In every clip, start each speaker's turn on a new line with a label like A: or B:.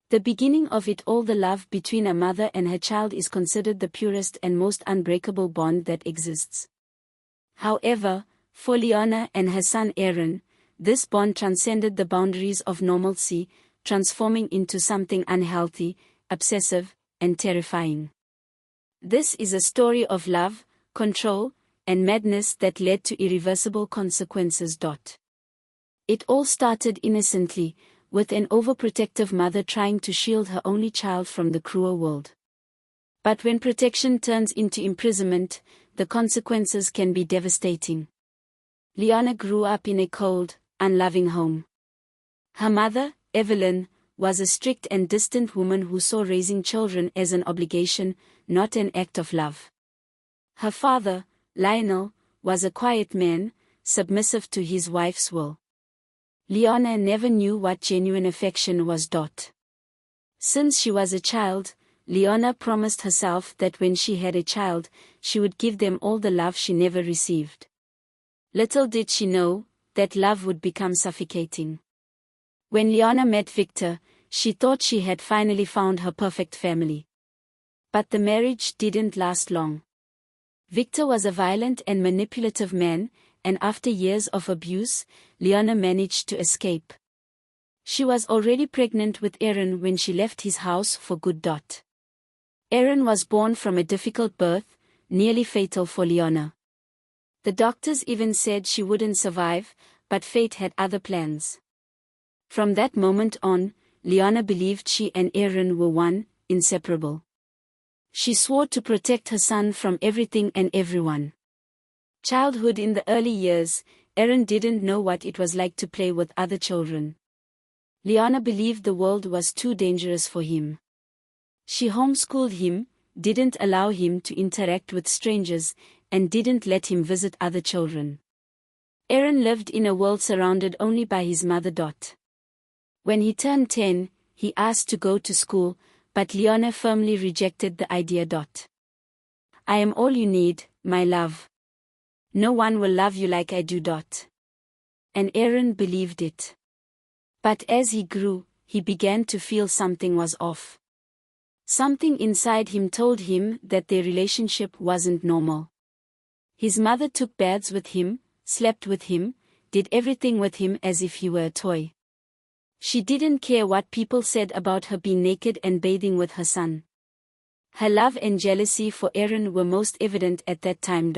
A: The beginning of it all, the love between a mother and her child, is considered the purest and most unbreakable bond that exists. However, for Leona and her son Aaron, this bond transcended the boundaries of normalcy, transforming into something unhealthy, obsessive, and terrifying. This is a story of love, control, and madness that led to irreversible consequences. It all started innocently, with an overprotective mother trying to shield her only child from the cruel world. But when protection turns into imprisonment, the consequences can be devastating. Leona grew up in a cold, unloving home. Her mother, Evelyn, was a strict and distant woman who saw raising children as an obligation, not an act of love. Her father, Lionel, was a quiet man, submissive to his wife's will. Leona never knew what genuine affection was. Since she was a child, Leona promised herself that when she had a child, she would give them all the love she never received. Little did she know that love would become suffocating. When Leona met Victor, she thought she had finally found her perfect family. But the marriage didn't last long. Victor was a violent and manipulative man, and after years of abuse, Leona managed to escape. She was already pregnant with Aaron when she left his house for good. Aaron was born from a difficult birth, nearly fatal for Leona. The doctors even said she wouldn't survive, but fate had other plans. From that moment on, Leona believed she and Aaron were one, inseparable. She swore to protect her son from everything and everyone. Childhood. In the early years, Aaron didn't know what it was like to play with other children. Leona believed the world was too dangerous for him. She homeschooled him, didn't allow him to interact with strangers, and didn't let him visit other children. Aaron lived in a world surrounded only by his mother. When he turned 10, he asked to go to school, but Leona firmly rejected the idea. "I am all you need, my love. No one will love you like I do." And Aaron believed it. But as he grew, he began to feel something was off. Something inside him told him that their relationship wasn't normal. His mother took baths with him, slept with him, did everything with him as if he were a toy. She didn't care what people said about her being naked and bathing with her son. Her love and jealousy for Aaron were most evident at that time.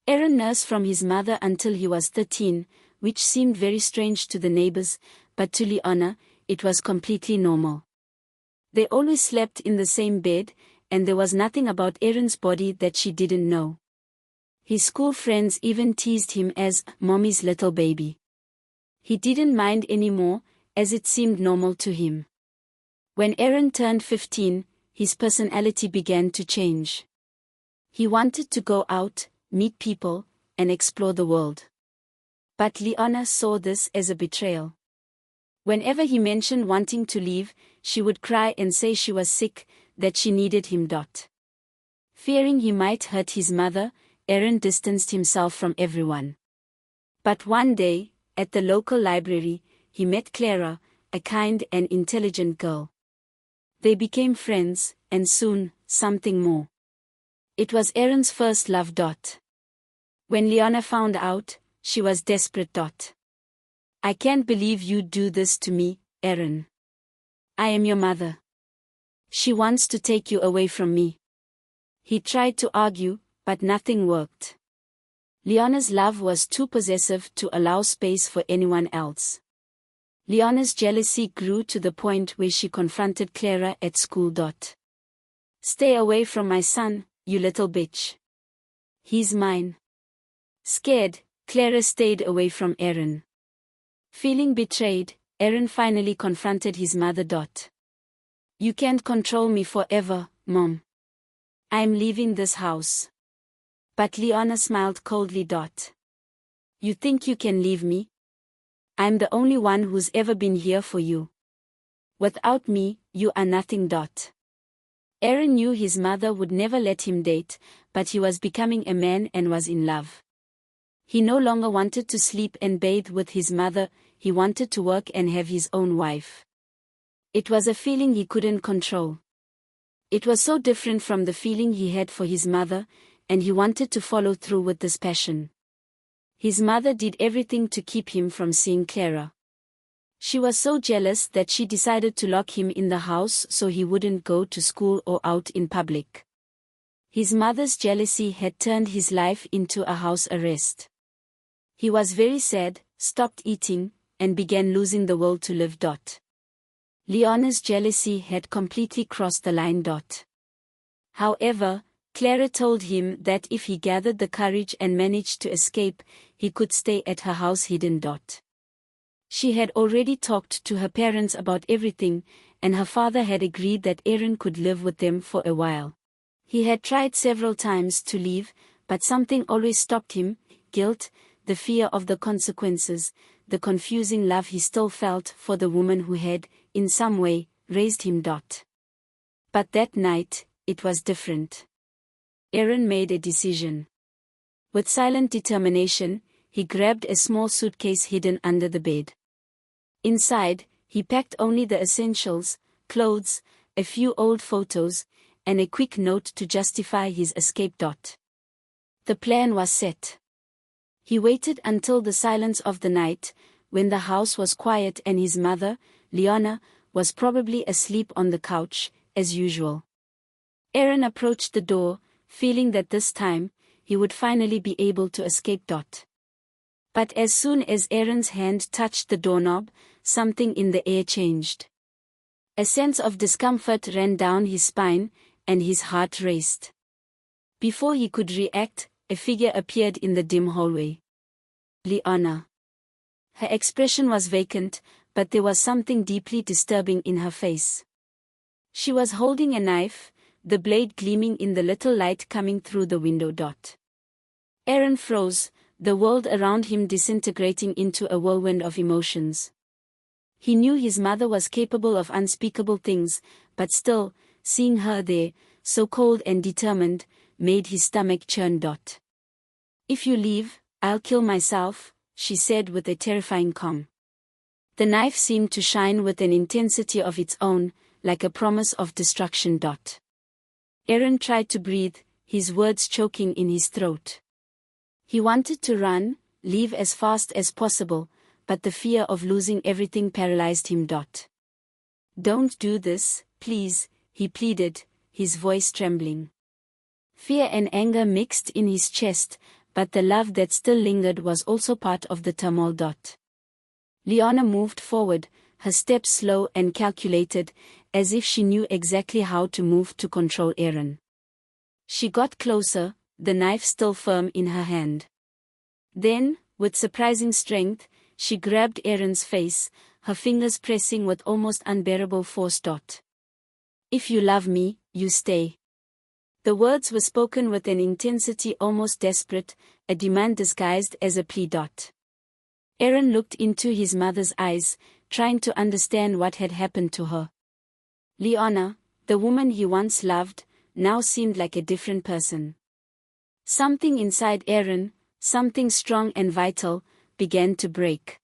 A: Aaron nursed from his mother until he was 13, which seemed very strange to the neighbors, but to Leona, it was completely normal. They always slept in the same bed, and there was nothing about Aaron's body that she didn't know. His school friends even teased him as "Mommy's little baby." He didn't mind anymore, as it seemed normal to him. When Aaron turned 15, his personality began to change. He wanted to go out, meet people, and explore the world. But Leona saw this as a betrayal. Whenever he mentioned wanting to leave, she would cry and say she was sick, that she needed him. Fearing he might hurt his mother, Aaron distanced himself from everyone. But one day, at the local library, he met Clara, a kind and intelligent girl. They became friends, and soon, something more. It was Aaron's first love. When Leona found out, she was desperate. "I can't believe you do this to me, Aaron. I am your mother. She wants to take you away from me." He tried to argue, but nothing worked. Leona's love was too possessive to allow space for anyone else. Leona's jealousy grew to the point where she confronted Clara at school. "Stay away from my son, you little bitch. He's mine." Scared, Clara stayed away from Aaron. Feeling betrayed, Aaron finally confronted his mother. "You can't control me forever, Mom. I'm leaving this house." But Leona smiled coldly. "You think you can leave me? I'm the only one who's ever been here for you. Without me, you are nothing." Aaron knew his mother would never let him date, but he was becoming a man and was in love. He no longer wanted to sleep and bathe with his mother, he wanted to work and have his own wife. It was a feeling he couldn't control. It was so different from the feeling he had for his mother, and he wanted to follow through with this passion. His mother did everything to keep him from seeing Clara. She was so jealous that she decided to lock him in the house so he wouldn't go to school or out in public. His mother's jealousy had turned his life into a house arrest. He was very sad, stopped eating, and began losing the will to live. Leona's jealousy had completely crossed the line. However, Clara told him that if he gathered the courage and managed to escape, he could stay at her house hidden. She had already talked to her parents about everything, and her father had agreed that Aaron could live with them for a while. He had tried several times to leave, but something always stopped him: guilt, the fear of the consequences, the confusing love he still felt for the woman who had, in some way, raised him. But that night, it was different. Aaron made a decision. With silent determination, he grabbed a small suitcase hidden under the bed. Inside, he packed only the essentials: clothes, a few old photos, and a quick note to justify his escape. The plan was set. He waited until the silence of the night, when the house was quiet and his mother, Leona, was probably asleep on the couch, as usual. Aaron approached the door, feeling that this time, he would finally be able to escape. But as soon as Aaron's hand touched the doorknob, something in the air changed. A sense of discomfort ran down his spine, and his heart raced. Before he could react, a figure appeared in the dim hallway. Leona. Her expression was vacant, but there was something deeply disturbing in her face. She was holding a knife, the blade gleaming in the little light coming through the window. Aaron froze, the world around him disintegrating into a whirlwind of emotions. He knew his mother was capable of unspeakable things, but still, seeing her there, so cold and determined, made his stomach churn. "If you leave, I'll kill myself," she said with a terrifying calm. The knife seemed to shine with an intensity of its own, like a promise of destruction. Aaron tried to breathe, his words choking in his throat. He wanted to run, leave as fast as possible, but the fear of losing everything paralyzed him. "Don't do this, please," he pleaded, his voice trembling. Fear and anger mixed in his chest, but the love that still lingered was also part of the turmoil. Leona moved forward, her steps slow and calculated, as if she knew exactly how to move to control Aaron. She got closer, the knife still firm in her hand. Then, with surprising strength, she grabbed Aaron's face, her fingers pressing with almost unbearable force. "If you love me, you stay." The words were spoken with an intensity almost desperate, a demand disguised as a plea. Aaron looked into his mother's eyes, trying to understand what had happened to her. Leona, the woman he once loved, now seemed like a different person. Something inside Aaron, something strong and vital, began to break.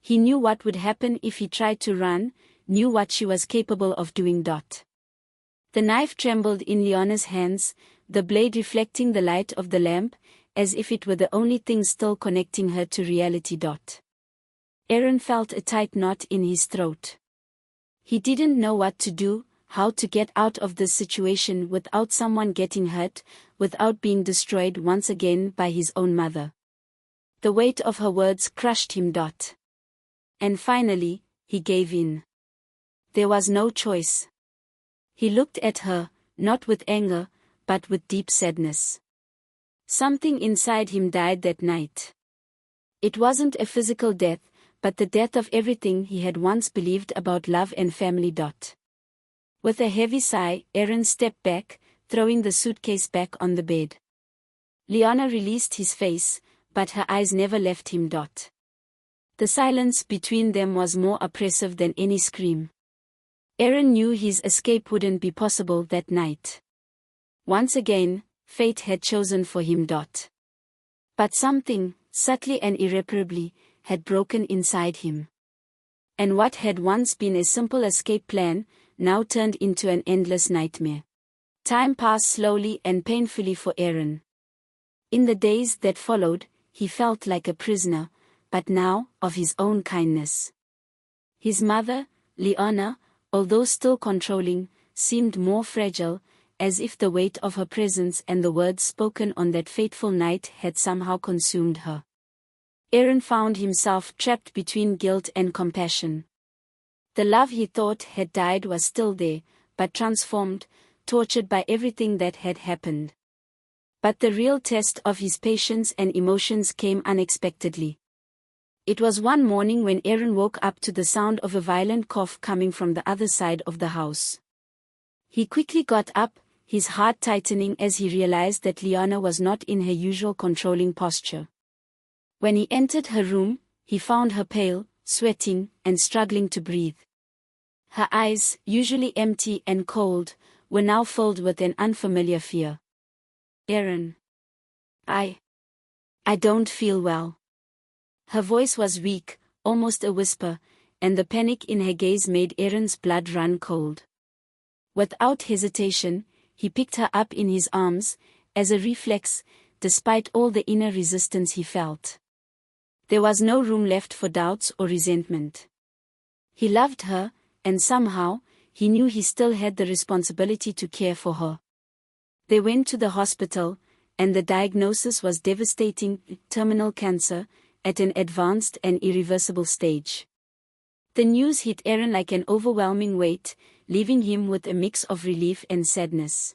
A: He knew what would happen if he tried to run, knew what she was capable of doing. The knife trembled in Leona's hands, the blade reflecting the light of the lamp, as if it were the only thing still connecting her to reality. Aaron felt a tight knot in his throat. He didn't know what to do, how to get out of this situation without someone getting hurt, without being destroyed once again by his own mother. The weight of her words crushed him. And finally, he gave in. There was no choice. He looked at her, not with anger, but with deep sadness. Something inside him died that night. It wasn't a physical death, but the death of everything he had once believed about love and family. With a heavy sigh, Aaron stepped back, throwing the suitcase back on the bed. Leona released his face, but her eyes never left him. The silence between them was more oppressive than any scream. Aaron knew his escape wouldn't be possible that night. Once again, fate had chosen for him. But something, subtly and irreparably, had broken inside him. And what had once been a simple escape plan, now turned into an endless nightmare. Time passed slowly and painfully for Aaron. In the days that followed, he felt like a prisoner, but now, of his own kindness. His mother, Leona, although still controlling, seemed more fragile, as if the weight of her presence and the words spoken on that fateful night had somehow consumed her. Aaron found himself trapped between guilt and compassion. The love he thought had died was still there, but transformed, tortured by everything that had happened. But the real test of his patience and emotions came unexpectedly. It was one morning when Aaron woke up to the sound of a violent cough coming from the other side of the house. He quickly got up, his heart tightening as he realized that Leona was not in her usual controlling posture. When he entered her room, he found her pale, sweating, and struggling to breathe. Her eyes, usually empty and cold, were now filled with an unfamiliar fear. Aaron. I don't feel well. Her voice was weak, almost a whisper, and the panic in her gaze made Aaron's blood run cold. Without hesitation, he picked her up in his arms, as a reflex, despite all the inner resistance he felt. There was no room left for doubts or resentment. He loved her, and somehow, he knew he still had the responsibility to care for her. They went to the hospital, and the diagnosis was devastating: terminal cancer, at an advanced and irreversible stage. The news hit Aaron like an overwhelming weight, leaving him with a mix of relief and sadness.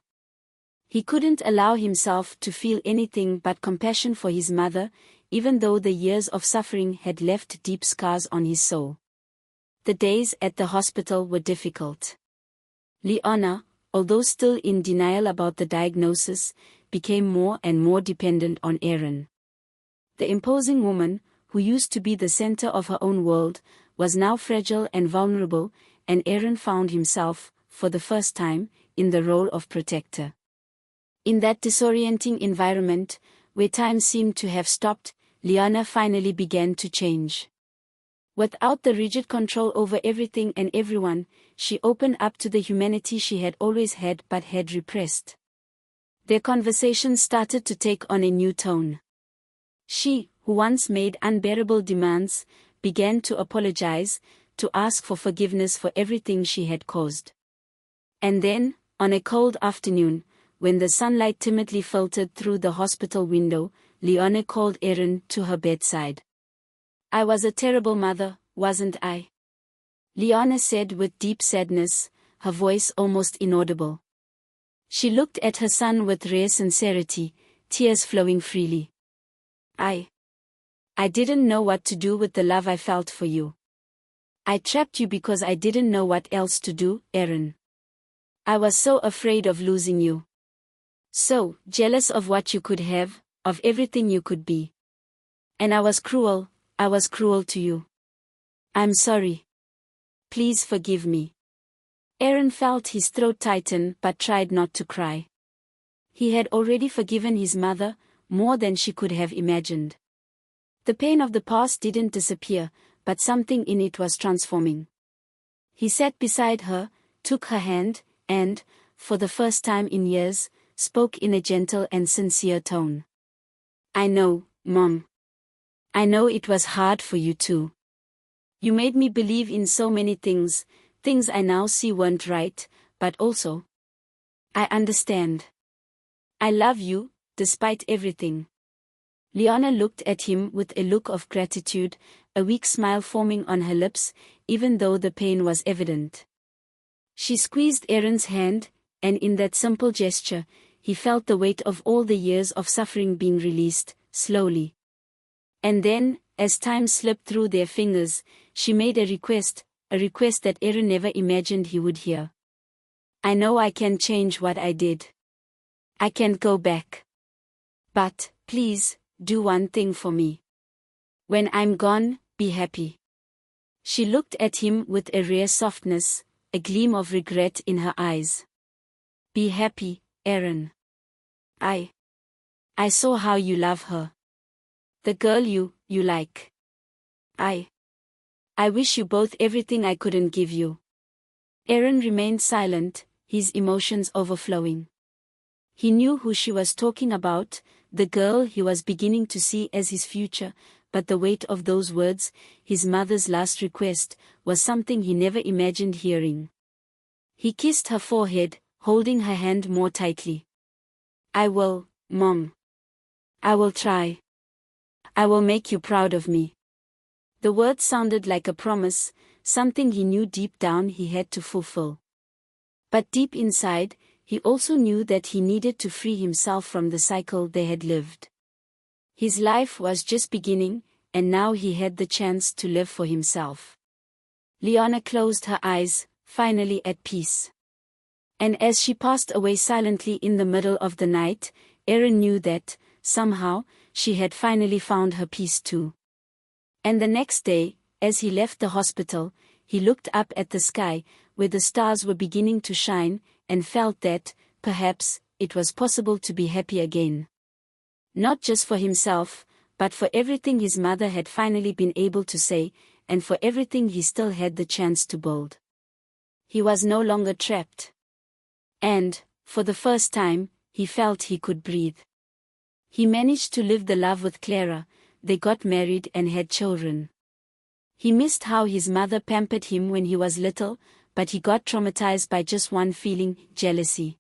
A: He couldn't allow himself to feel anything but compassion for his mother, even though the years of suffering had left deep scars on his soul. The days at the hospital were difficult. Leona, although still in denial about the diagnosis, became more and more dependent on Aaron. The imposing woman, who used to be the center of her own world, was now fragile and vulnerable, and Aaron found himself, for the first time, in the role of protector. In that disorienting environment, where time seemed to have stopped, Leona finally began to change. Without the rigid control over everything and everyone, she opened up to the humanity she had always had but had repressed. Their conversations started to take on a new tone. She, who once made unbearable demands, began to apologize, to ask for forgiveness for everything she had caused. And then, on a cold afternoon, when the sunlight timidly filtered through the hospital window, Leona called Aaron to her bedside. "I was a terrible mother, wasn't I?" Leona said with deep sadness, her voice almost inaudible. She looked at her son with rare sincerity, tears flowing freely. I didn't know what to do with the love I felt for you. I trapped you because I didn't know what else to do, Aaron. I was so afraid of losing you. So jealous of what you could have, of everything you could be. And I was cruel to you. I'm sorry. Please forgive me. Aaron felt his throat tighten but tried not to cry. He had already forgiven his mother, more than she could have imagined. The pain of the past didn't disappear, but something in it was transforming. He sat beside her, took her hand, and, for the first time in years, spoke in a gentle and sincere tone. I know, Mom. I know it was hard for you too. You made me believe in so many things, things I now see weren't right, but also, I understand. I love you, despite everything. Leona looked at him with a look of gratitude, a weak smile forming on her lips, even though the pain was evident. She squeezed Aaron's hand, and in that simple gesture, he felt the weight of all the years of suffering being released, slowly. And then, as time slipped through their fingers, she made a request that Aaron never imagined he would hear. I know I can change what I did. I can't go back. But, please, do one thing for me. When I'm gone, be happy. She looked at him with a rare softness, a gleam of regret in her eyes. Be happy, Aaron. I saw how you love her. The girl you like. I wish you both everything I couldn't give you. Aaron remained silent, his emotions overflowing. He knew who she was talking about, the girl he was beginning to see as his future, but the weight of those words, his mother's last request, was something he never imagined hearing. He kissed her forehead, holding her hand more tightly. I will, Mom. I will try. I will make you proud of me. The words sounded like a promise, something he knew deep down he had to fulfill. But deep inside, he also knew that he needed to free himself from the cycle they had lived. His life was just beginning, and now he had the chance to live for himself. Leona closed her eyes, finally at peace. And as she passed away silently in the middle of the night, Aaron knew that, somehow, she had finally found her peace too. And the next day, as he left the hospital, he looked up at the sky, where the stars were beginning to shine, and felt that, perhaps, it was possible to be happy again. Not just for himself, but for everything his mother had finally been able to say, and for everything he still had the chance to build. He was no longer trapped. And, for the first time, he felt he could breathe. He managed to live the love with Clara, they got married and had children. He missed how his mother pampered him when he was little, but he got traumatized by just one feeling, jealousy.